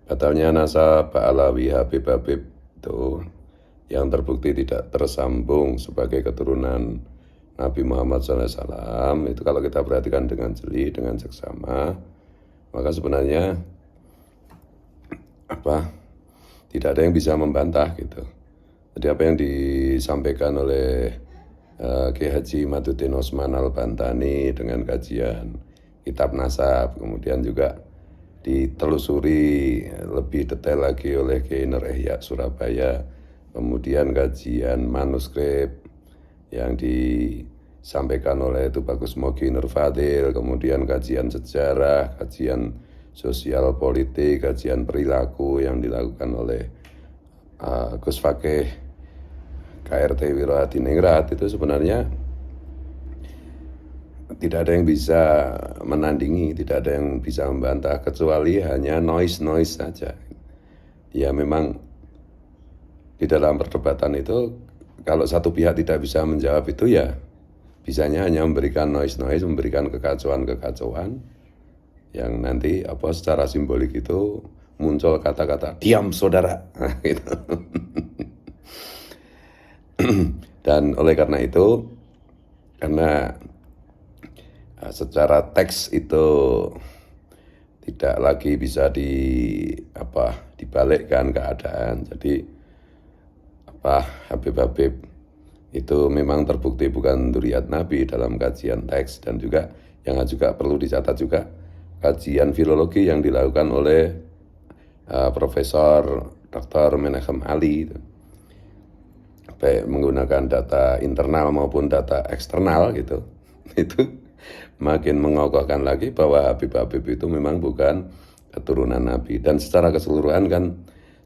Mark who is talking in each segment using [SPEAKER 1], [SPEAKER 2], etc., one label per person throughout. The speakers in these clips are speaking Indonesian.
[SPEAKER 1] batalnya nasab Ba'alawi Habib Habib itu yang terbukti tidak tersambung sebagai keturunan Nabi Muhammad SAW, itu kalau kita perhatikan dengan jeli, dengan seksama, maka sebenarnya tidak ada yang bisa membantah gitu. Jadi apa yang disampaikan oleh Kiai Haji Maduddin Osman Al-Bantani dengan kajian kitab nasab, kemudian juga ditelusuri lebih detail lagi oleh Kiai Nur Ihya Surabaya, kemudian kajian manuskrip yang disampaikan oleh Tubagus Mogi Nur Fadil, kemudian kajian sejarah, kajian sosial politik, kajian perilaku yang dilakukan oleh Gus Fakih KRT Wiradiningrat, itu sebenarnya tidak ada yang bisa menandingi, tidak ada yang bisa membantah, kecuali hanya noise saja. Ya memang di dalam perdebatan itu, kalau satu pihak tidak bisa menjawab itu, ya bisanya hanya memberikan noise, memberikan kekacauan yang nanti secara simbolik itu muncul kata-kata diam saudara, gitu. Dan oleh karena itu, karena secara teks itu tidak lagi bisa dibalikkan keadaan, jadi Habib itu memang terbukti bukan dzurriyyat Nabi dalam kajian teks, dan juga yang juga perlu dicatat juga kajian filologi yang dilakukan oleh Profesor Dr. Menachem Ali, baik menggunakan data internal maupun data eksternal gitu, itu makin mengokohkan lagi bahwa Habib itu memang bukan keturunan Nabi. Dan secara keseluruhan kan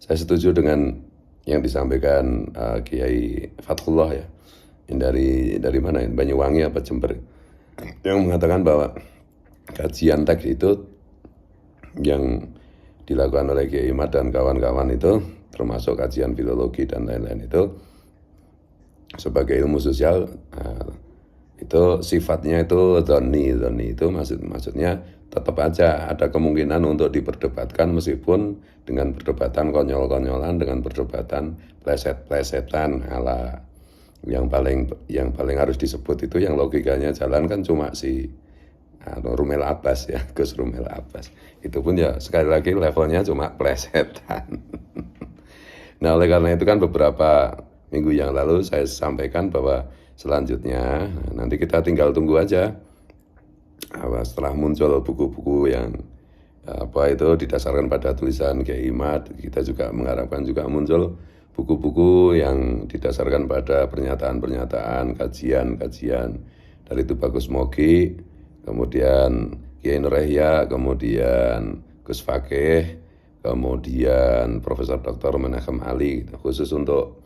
[SPEAKER 1] saya setuju dengan yang disampaikan Kiai Fathullah ya, yang dari mana, Banyuwangi apa Jember, yang mengatakan bahwa kajian teks itu yang dilakukan oleh Kiai Imad dan kawan-kawan itu, termasuk kajian filologi dan lain-lain itu, sebagai ilmu sosial, itu sifatnya itu dhoni itu maksudnya tetap aja ada kemungkinan untuk diperdebatkan, meskipun dengan perdebatan konyol-konyolan, dengan perdebatan pleset-plesetan ala yang paling harus disebut itu, yang logikanya jalan kan cuma si Rumel Abbas ya, Gus Rumel Abbas. Itu pun ya sekali lagi levelnya cuma plesetan. Nah oleh karena itu kan beberapa minggu yang lalu saya sampaikan bahwa selanjutnya nanti kita tinggal tunggu aja setelah muncul buku-buku yang didasarkan pada tulisan Kiai Imad. Kita juga mengharapkan juga muncul buku-buku yang didasarkan pada pernyataan-pernyataan, kajian-kajian dari Tubagus Mogi, kemudian Kiai Nur Ihya, kemudian Gus Fakih, kemudian Profesor Dr. Menachem Ali, khusus untuk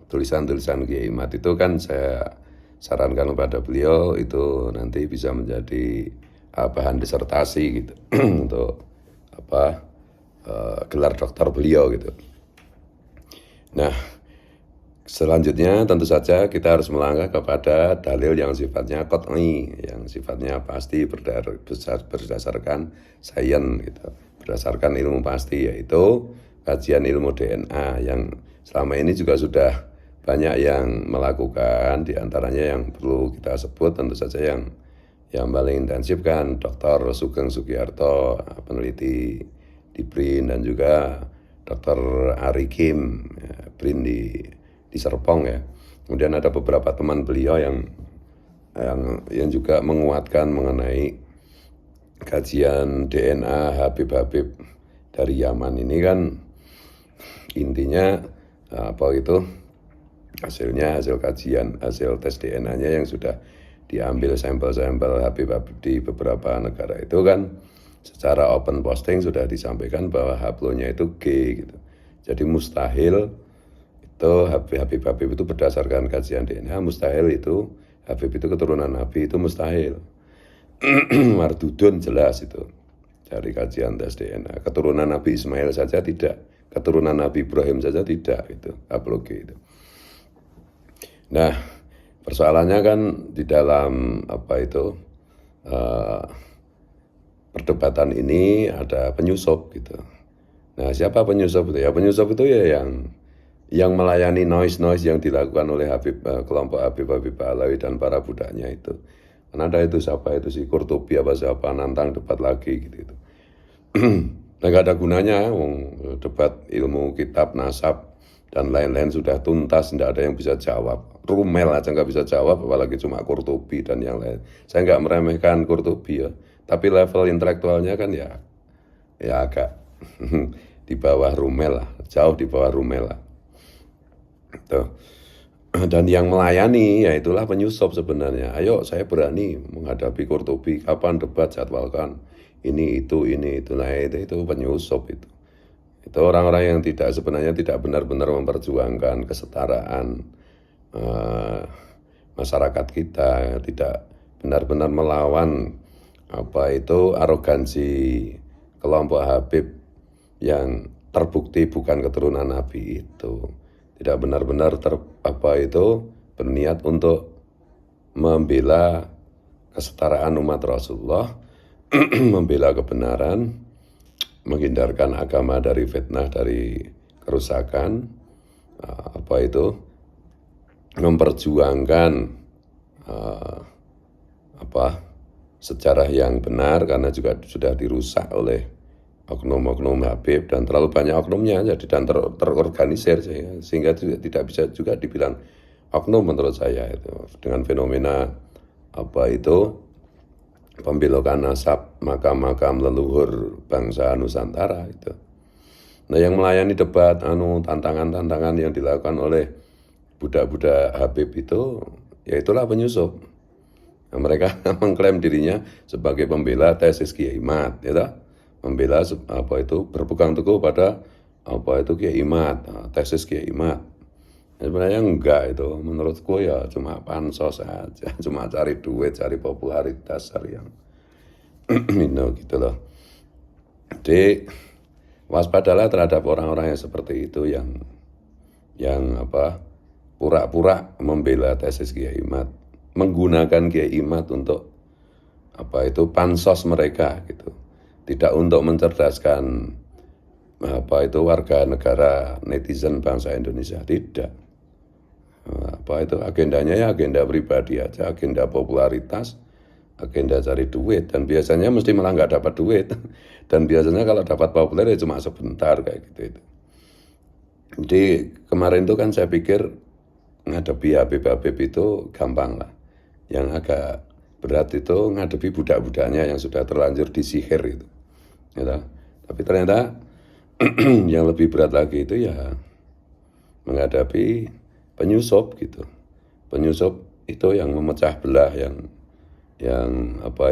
[SPEAKER 1] tulisan-tulisan Kiai Imad itu kan saya sarankan kepada beliau itu nanti bisa menjadi bahan disertasi gitu untuk gelar doktor beliau gitu. Nah selanjutnya tentu saja kita harus melangkah kepada dalil yang sifatnya qat'i, yang sifatnya pasti berdasarkan sains gitu, berdasarkan ilmu pasti, yaitu kajian ilmu DNA yang selama ini juga sudah banyak yang melakukan. Di antaranya yang perlu kita sebut tentu saja yang paling intensif kan Dr. Sugeng Sugiarto, peneliti di BRIN, dan juga Dr. Ari Kim, BRIN di Serpong ya. Kemudian ada beberapa teman beliau yang juga menguatkan mengenai kajian DNA Habib dari Yaman ini kan. Intinya hasil kajian, hasil tes DNA-nya yang sudah diambil sampel-sampel Habib di beberapa negara itu kan, secara open posting sudah disampaikan bahwa haplonya itu G gitu. Jadi mustahil itu Habib itu berdasarkan kajian DNA, mustahil itu Habib itu keturunan Nabi, itu mustahil. Mardudun jelas itu dari kajian tes DNA. Keturunan Nabi Ismail saja tidak, keturunan Nabi Ibrahim saja tidak, itu haplo G itu. Nah persoalannya kan di dalam perdebatan ini ada penyusup gitu. Nah, siapa penyusup itu? Ya penyusup itu ya yang melayani noise yang dilakukan oleh kelompok Habib Alawi dan para budaknya itu. Karena ada itu siapa itu si Qurtubi apa siapa nantang debat lagi gitu. Nah, gak ada gunanya, debat ilmu kitab nasab dan lain-lain sudah tuntas, tidak ada yang bisa jawab. Rumel aja nggak bisa jawab, apalagi cuma Qurtubi dan yang lain. Saya nggak meremehkan Qurtubi ya, tapi level intelektualnya kan ya agak di bawah Rumel lah, jauh di bawah Rumel lah. Tuh. Dan yang melayani ya itulah penyusup sebenarnya. Ayo saya berani menghadapi Qurtubi, kapan debat jadwalkan. Ini itu. Nah itu penyusup itu. Itu orang-orang yang sebenarnya tidak benar-benar memperjuangkan kesetaraan masyarakat kita, tidak benar-benar melawan arogansi kelompok Habib yang terbukti bukan keturunan Nabi itu. Tidak benar-benar berniat untuk membela kesetaraan umat Rasulullah, membela kebenaran, menghindarkan agama dari fitnah, dari kerusakan, memperjuangkan sejarah yang benar karena juga sudah dirusak oleh oknum-oknum Habib dan terlalu banyak oknumnya dan terorganisir sehingga tidak bisa juga dibilang oknum menurut saya itu dengan fenomena pembelokan nasab makam-makam leluhur bangsa Nusantara itu. Nah, yang melayani debat tantangan-tantangan yang dilakukan oleh budak-budak Habib itu ya itulah penyusup. Nah, mereka mengklaim dirinya sebagai pembela tesis Kiai Imad, ya, membela berpegang teguh pada Kiai Imad, tesis Kiai Imad. Sebenarnya enggak itu, menurutku ya cuma pansos aja, cuma cari duit, cari popularitas, cari yang gitu loh. Jadi waspadalah terhadap orang-orang yang seperti itu yang pura-pura membela tesis Kiai Imad, menggunakan Kiai Imad untuk pansos mereka gitu. Tidak untuk mencerdaskan warga negara netizen bangsa Indonesia, tidak. Agendanya ya agenda pribadi aja, agenda popularitas, agenda cari duit, dan biasanya mesti malah nggak dapat duit. Dan biasanya kalau dapat populer ya cuma sebentar kayak gitu itu. Jadi kemarin itu kan saya pikir ngadepi Habib itu gampang lah. Yang agak berat itu ngadepi budak-budaknya yang sudah terlanjur disihir itu. Ya, tapi ternyata yang lebih berat lagi itu ya menghadapi penyusup gitu. Penyusup itu yang memecah belah, yang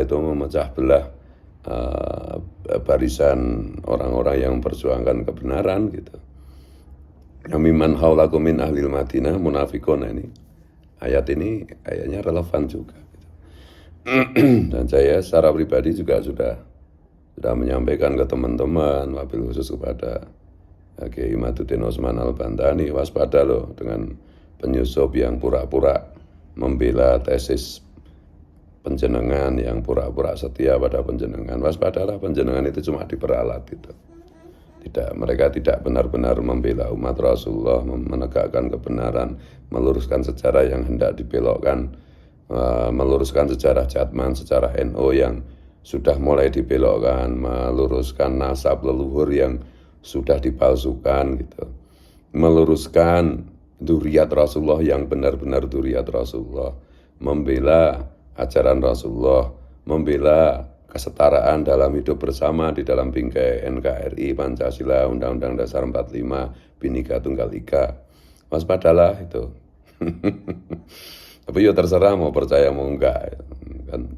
[SPEAKER 1] memecah belah barisan orang-orang yang memperjuangkan kebenaran gitu. Miman haulakum min ahlil Madinah munafikun, ini ayatnya relevan juga gitu. Dan saya secara pribadi juga sudah menyampaikan ke teman-teman, wabil khusus kepada Kiai Imaduddin Utsman Al-Bantani, waspada loh dengan penyusup yang pura-pura membela tesis penjenengan, yang pura-pura setia pada penjenengan. Waspadalah, penjenengan itu cuma diperalat itu. Mereka tidak benar-benar membela umat Rasulullah, menegakkan kebenaran, meluruskan sejarah yang hendak dibelokkan, meluruskan sejarah Jatman, sejarah NU yang sudah mulai dibelokkan, meluruskan nasab leluhur yang sudah dipalsukan gitu, meluruskan dzurriyyat Rasulullah yang benar-benar dzurriyyat Rasulullah, membela ajaran Rasulullah, membela kesetaraan dalam hidup bersama di dalam bingkai NKRI, Pancasila, Undang-Undang Dasar 45, Bhinneka Tunggal Ika. Waspadalah itu. Tapi ya terserah mau percaya mau enggak kan.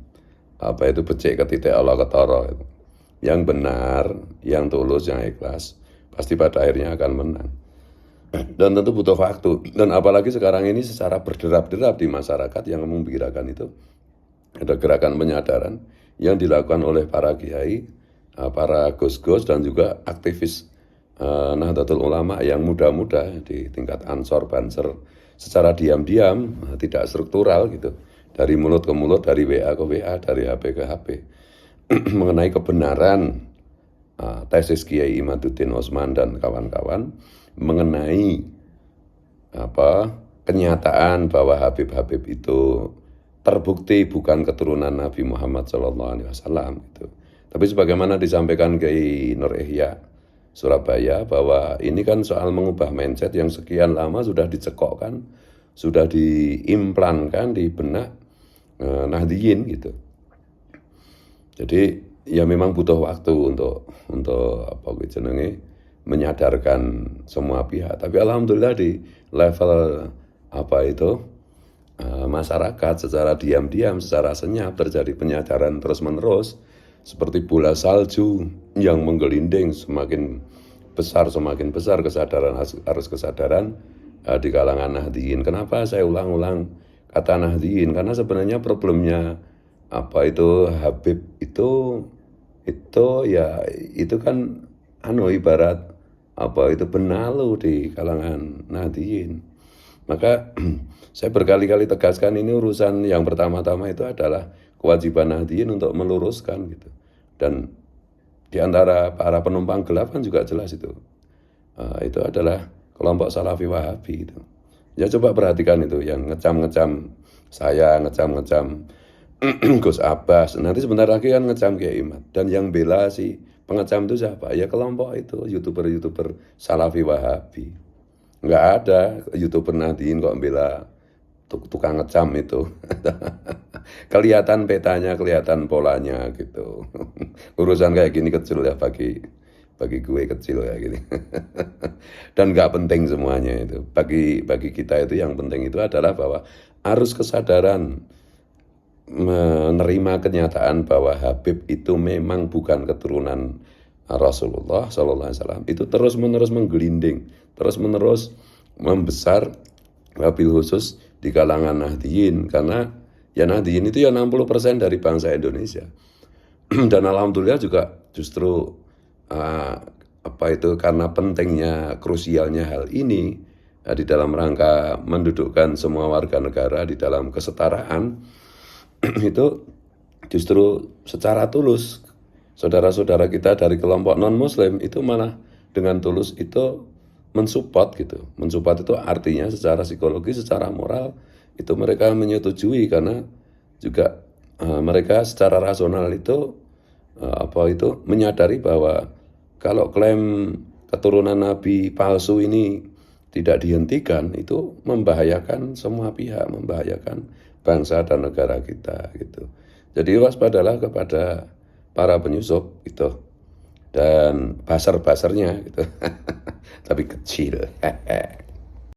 [SPEAKER 1] Becik ke titik Allah ketara. Yang benar, yang tulus, yang ikhlas, pasti pada akhirnya akan menang. Dan tentu butuh waktu. Dan apalagi sekarang ini secara berderap-derap di masyarakat yang membirakan itu, ada gerakan penyadaran yang dilakukan oleh para kiai, para gus-gus, dan juga aktivis Nahdlatul Ulama yang muda-muda di tingkat Ansor, Banser, secara diam-diam, tidak struktural gitu. Dari mulut ke mulut, dari WA ke WA, dari HP ke HP. mengenai kebenaran tesis Kiai Imaduddin Utsman dan kawan-kawan mengenai kenyataan bahwa Habib-Habib itu terbukti bukan keturunan Nabi Muhammad SAW gitu. Tapi sebagaimana disampaikan Kiai Nur Ihya Surabaya bahwa ini kan soal mengubah mindset yang sekian lama sudah dicekokkan, sudah diimplankan di benak Nahdliyin gitu. Jadi ya memang butuh waktu untuk menyadarkan semua pihak. Tapi alhamdulillah di level masyarakat secara diam-diam, secara senyap terjadi penyadaran terus-menerus seperti bola salju yang menggelinding semakin besar kesadaran kesadaran di kalangan Nahdliyin. Kenapa saya ulang-ulang kata Nahdliyin? Karena sebenarnya problemnya Habib itu ya itu kan ibarat benalu di kalangan Nahdliyin. Maka saya berkali-kali tegaskan ini urusan yang pertama-tama itu adalah kewajiban Nahdliyin untuk meluruskan gitu. Dan di antara para penumpang gelap kan juga jelas itu. Itu adalah kelompok Salafi Wahabi itu. Ya coba perhatikan itu yang ngecam-ngecam saya, ngecam-ngecam Gus Abbas. Nanti sebentar lagi kan ngecam Kiai Imad. Dan yang bela si pengecam itu siapa? Ya kelompok itu, YouTuber Salafi Wahabi. Nggak ada YouTuber Nahdliyin kok bela tukang ngecam itu. Kelihatan petanya, kelihatan polanya gitu. Urusan kayak gini kecil ya bagi gue kecil ya gini. Dan nggak penting semuanya itu. Bagi kita itu yang penting itu adalah bahwa harus kesadaran menerima kenyataan bahwa Habib itu memang bukan keturunan Rasulullah SAW. Itu terus-menerus menggelinding, terus-menerus membesar, wabil khusus di kalangan Nahdliyin. Karena ya Nahdliyin itu ya 60% dari bangsa Indonesia. Dan alhamdulillah juga justru karena pentingnya, krusialnya hal ini di dalam rangka mendudukkan semua warga negara di dalam kesetaraan, itu justru secara tulus saudara-saudara kita dari kelompok non-muslim itu malah dengan tulus itu mensupport gitu. Mensupport itu artinya secara psikologis, secara moral itu mereka menyetujui karena juga mereka secara rasional itu menyadari bahwa kalau klaim keturunan Nabi palsu ini tidak dihentikan itu membahayakan semua pihak, membahayakan bangsa dan negara kita gitu. Jadi waspadalah kepada para penyusup gitu dan basar-basarnya gitu. Tapi kecil.